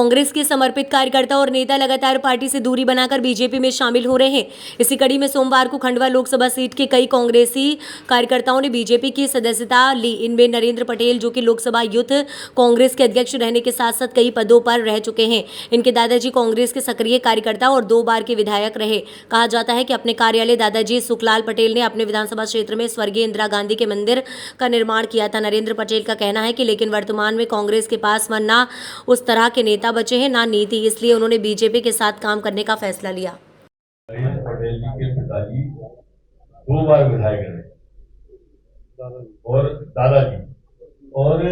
कांग्रेस के समर्पित कार्यकर्ता और नेता लगातार पार्टी से दूरी बनाकर बीजेपी में शामिल हो रहे हैं। इसी कड़ी में सोमवार को खंडवा लोकसभा सीट के कई कांग्रेसी कार्यकर्ताओं ने बीजेपी की सदस्यता ली। इनमें नरेंद्र पटेल, जो कि लोकसभा यूथ कांग्रेस के अध्यक्ष रहने के साथ साथ कई पदों पर रह चुके हैं। इनके दादाजी कांग्रेस के सक्रिय कार्यकर्ता और 2 बार के विधायक रहे। कहा जाता है कि अपने कार्यालय दादाजी सुखलाल पटेल ने अपने विधानसभा क्षेत्र में स्वर्गीय इंदिरा गांधी के मंदिर का निर्माण किया था। नरेंद्र पटेल का कहना है कि लेकिन वर्तमान में कांग्रेस के पास ना उस तरह के नेता बचे हैं, ना नीति, इसलिए उन्होंने बीजेपी के साथ काम करने का फैसला लिया। पटेल जी के पिताजी 2 बार विधायक रहे और दादाजी, और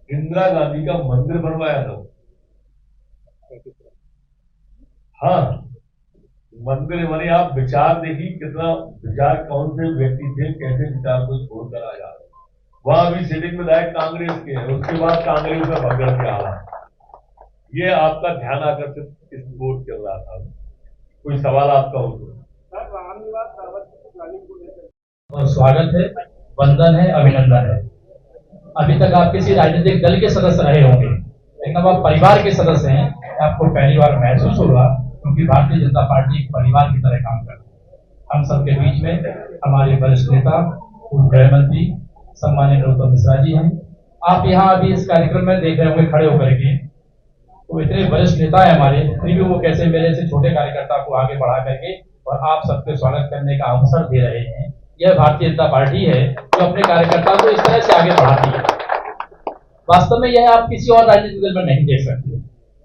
इंदिरा गांधी का मंदिर बनवाया था। हाँ, मंदिर बने। आप विचार देखिए, कितना विचार, कौन से व्यक्ति थे, कैसे विचार को छोड़कर आ जा रहे। वहां अभी सिटिंग विधायक कांग्रेस के हैं, उसके बाद कांग्रेस में भगड़ के आ रहा। ये आपका ध्यान आकर्षित इस वोट कर रहा था। कोई सवाल आपका हो तो? और स्वागत है, वंदन है, अभिनंदन है। अभी तक आप किसी राजनीतिक दल के सदस्य रहे होंगे, लेकिन अब आप परिवार के सदस्य हैं। आपको पहली बार महसूस होगा, क्योंकि भारतीय जनता पार्टी एक परिवार की तरह काम करती है। हम सबके बीच में हमारे वरिष्ठ नेता, पूर्व गृह मंत्री सम्माननीय नरोत्तम मिश्रा जी हैं। आप यहाँ अभी इस कार्यक्रम में देख रहे होंगे खड़े होकर के, वो इतने वरिष्ठ नेता है हमारे, फिर भी वो कैसे मेरे से छोटे कार्यकर्ता को आगे बढ़ा करके और आप सबके स्वागत करने का अवसर दे रहे हैं। यह भारतीय जनता पार्टी है जो अपने कार्यकर्ता को इस तरह से आगे बढ़ाती है। वास्तव में यह आप किसी और राजनीतिक दल में नहीं देख सकते।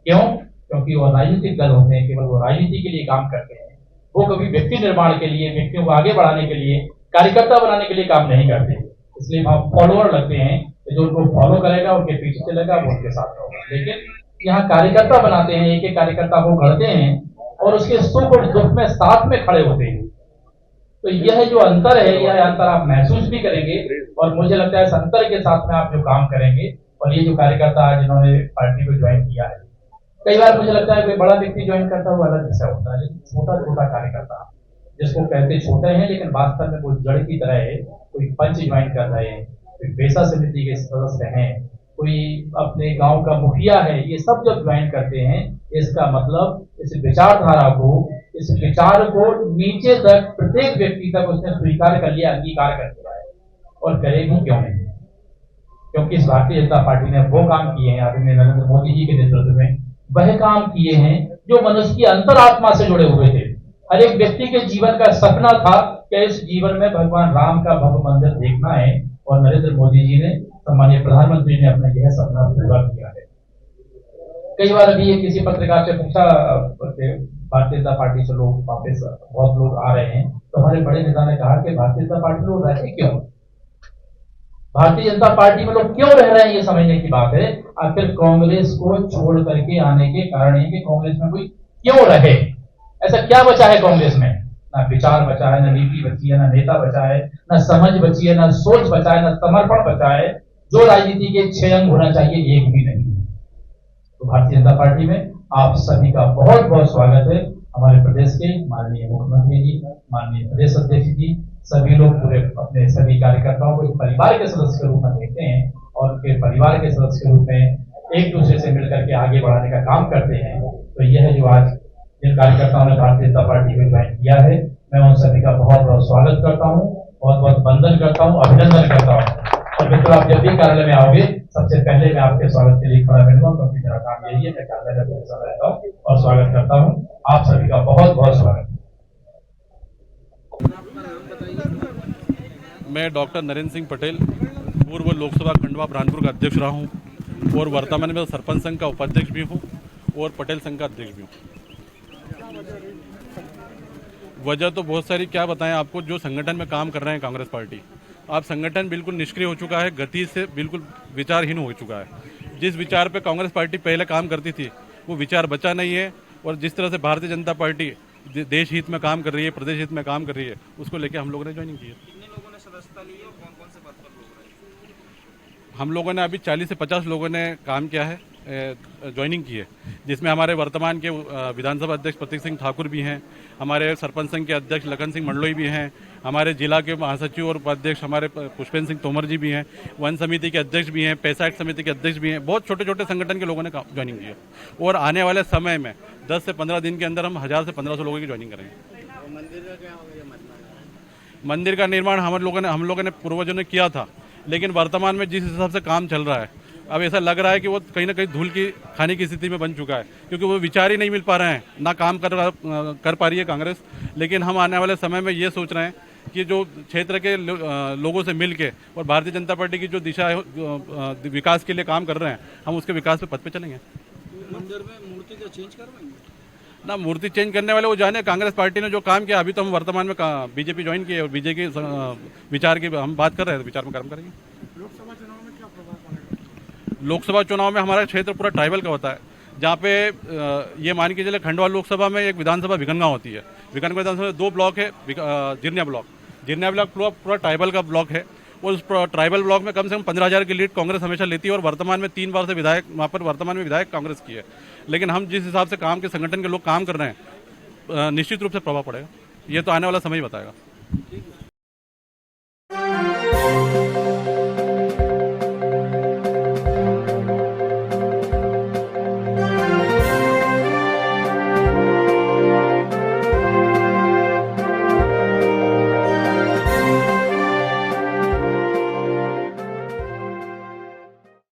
क्यों? क्योंकि वो राजनीतिक दल होते हैं, केवल वो राजनीति के लिए काम करते हैं। वो कभी व्यक्ति निर्माण के लिए, व्यक्तियों को आगे बढ़ाने के लिए, कार्यकर्ता बनाने के लिए काम नहीं करते। इसलिए वहां फॉलोअर लगते हैं, जो उनको फॉलो करेगा, उनके पीछे चलेगा, वो उनके साथ होगा। लेकिन यहाँ कार्यकर्ता बनाते हैं, एक एक कार्यकर्ता को गढ़ते हैं और उसके सुख और दुख में साथ में खड़े होते हैं। तो यह जो अंतर है, यह अंतर आप महसूस भी करेंगे और मुझे लगता है इस अंतर के साथ में आप जो काम करेंगे। और ये जो कार्यकर्ता जिन्होंने पार्टी को ज्वाइन किया है, कई बार मुझे लगता है कोई बड़ा व्यक्ति ज्वाइन करता हुआ अलग विषय होता है, लेकिन छोटा छोटा कार्यकर्ता जिसको कहते छोटे हैं लेकिन वास्तव में वो जड़ की तरह है। कोई पंच ज्वाइन कर रहे हैं, कोई पेशा समिति के सदस्य हैं, कोई अपने गांव का मुखिया है, ये सब जब ज्वाइन करते हैं, इसका मतलब इस विचारधारा को, इस विचार को नीचे तक प्रत्येक व्यक्ति तक उसने स्वीकार कर लिया, अंगीकार कर लिया है। और करेगी क्यों नहीं? क्योंकि इस भारतीय जनता पार्टी ने वो काम किए हैं, आदरणीय नरेंद्र मोदी जी के नेतृत्व में वह काम किए हैं जो मनुष्य की अंतरात्मा से जुड़े हुए थे। हर एक व्यक्ति के जीवन का सपना था कि इस जीवन में भगवान राम का भव्य मंदिर देखना है, और नरेंद्र मोदी जी ने, सम्मानीय प्रधानमंत्री ने अपना यह सपना पूरा किया है। कई बार अभी ये किसी पत्रकार से पूछा, भारतीय जनता पार्टी से लोग वापस बहुत लोग आ रहे हैं, तो हमारे बड़े नेता ने कहा कि भारतीय जनता पार्टी में लोग रहते क्यों? भारतीय जनता पार्टी में लोग क्यों रह रहे हैं, ये समझने की बात है। आखिर कांग्रेस को छोड़ करके आने के कारण है कि कांग्रेस में कोई क्यों रहे? ऐसा क्या बचा है कांग्रेस में? ना विचार बचा है, ना नीति बची है, ना नेता बचा है, ना समझ बची है, ना सोच बचा है, ना समर्पण बचा है। जो राजनीति के 6 अंग होना चाहिए, एक भी नहीं। तो भारतीय जनता पार्टी में आप सभी का बहुत बहुत स्वागत है। हमारे प्रदेश के माननीय मुख्यमंत्री जी, माननीय प्रदेश अध्यक्ष जी, सभी लोग पूरे अपने सभी कार्यकर्ताओं को एक परिवार के सदस्य के रूप में देखते हैं और उनके परिवार के सदस्य के रूप में एक दूसरे से मिलकर के आगे बढ़ाने का काम करते हैं। तो यह जो आज जिन कार्यकर्ताओं ने भारतीय जनता पार्टी को ज्वाइन किया है, मैं उन सभी का बहुत बहुत स्वागत करता हूँ, बहुत बहुत वंदन करता हूँ, अभिनंदन करता हूँ। और मित्रों, आप जब भी कार्यालय में आओगे, सबसे पहले मैं आपके स्वागत के लिए खड़ा रहूंगा, क्योंकि मेरा काम यही है, मैं कार्यालय में हमेशा रहता हूँ और स्वागत करता हूँ। आप सभी का बहुत बहुत स्वागत। मैं डॉक्टर नरेंद्र सिंह पटेल, पूर्व लोकसभा खंडवा बुरहानपुर का अध्यक्ष रहा हूँ और वर्तमान में सरपंच संघ का उपाध्यक्ष भी हूँ और पटेल संघ का अध्यक्ष भी हूँ। वजह तो बहुत सारी, क्या बताएं आपको। जो संगठन में काम कर रहे हैं कांग्रेस पार्टी, आप संगठन बिल्कुल निष्क्रिय हो चुका है, गति से बिल्कुल विचारहीन हो चुका है। जिस विचार पे कांग्रेस पार्टी पहले काम करती थी, वो विचार बचा नहीं है। और जिस तरह से भारतीय जनता पार्टी देश हित में काम कर रही है, प्रदेश हित में काम कर रही है, उसको लेकर हम लोगों ने ज्वाइनिंग की है। कितने लोगों ने सदस्यता ली और कौन कौन से पद पर लोग रहे? हम लोगों ने अभी 40 से 50 लोगों ने काम किया है ज्वाइनिंग की है, जिसमें हमारे वर्तमान के विधानसभा अध्यक्ष प्रतीक सिंह ठाकुर भी हैं, हमारे सरपंच संघ के अध्यक्ष लखन सिंह मंडलोई भी हैं, हमारे जिला के महासचिव और उपाध्यक्ष हमारे पुष्पेंद्र सिंह तोमर जी भी हैं, वन समिति के अध्यक्ष भी हैं, पैसा एक्ट समिति के अध्यक्ष भी हैं। बहुत छोटे छोटे संगठन के लोगों ने ज्वाइनिंग की है और आने वाले समय में 10 से 15 दिन के अंदर हम 1000 से 1500 लोगों की ज्वाइनिंग करेंगे। मंदिर का निर्माण हम लोगों ने पूर्वजों ने किया था, लेकिन वर्तमान में जिस हिसाब से काम चल रहा है, अब ऐसा लग रहा है कि वो कहीं ना कहीं धूल की खाने की स्थिति में बन चुका है, क्योंकि वो विचार ही नहीं मिल पा रहे हैं, ना काम कर पा रही है कांग्रेस। लेकिन हम आने वाले समय में ये सोच रहे हैं कि जो क्षेत्र के लोगों से मिल के और भारतीय जनता पार्टी की जो दिशा है विकास के लिए काम कर रहे हैं, हम उसके विकास पे पथ पे चलेंगे। मंदिर में मूर्ति का चेंज करवाएंगे ना, मूर्ति चेंज करने वाले वो जाने, कांग्रेस पार्टी ने जो काम किया, अभी तो हम वर्तमान में बीजेपी ज्वाइन किए और बीजेपी विचार की हम बात कर रहे हैं, विचार में काम करेंगे। लोकसभा चुनाव में क्या प्रभाव पड़ेगा? लोकसभा चुनाव में हमारा क्षेत्र पूरा ट्राइबल का होता है, जहाँ पे ये मान के चले खंडवा लोकसभा में एक विधानसभा भिगनगांव होती है। भिगनगांव विधानसभा में 2 ब्लॉक है, जिरनिया ब्लॉक पूरा ट्राइबल का ब्लॉक है। उस ट्राइबल ब्लॉक में कम से कम 15,000 की लीड कांग्रेस हमेशा लेती है और वर्तमान में 3 बार से विधायक वहाँ पर वर्तमान में विधायक कांग्रेस की है। लेकिन हम जिस हिसाब से काम के संगठन के लोग काम कर रहे हैं, निश्चित रूप से प्रभाव पड़ेगा। ये तो आने वाला समय ही बताएगा।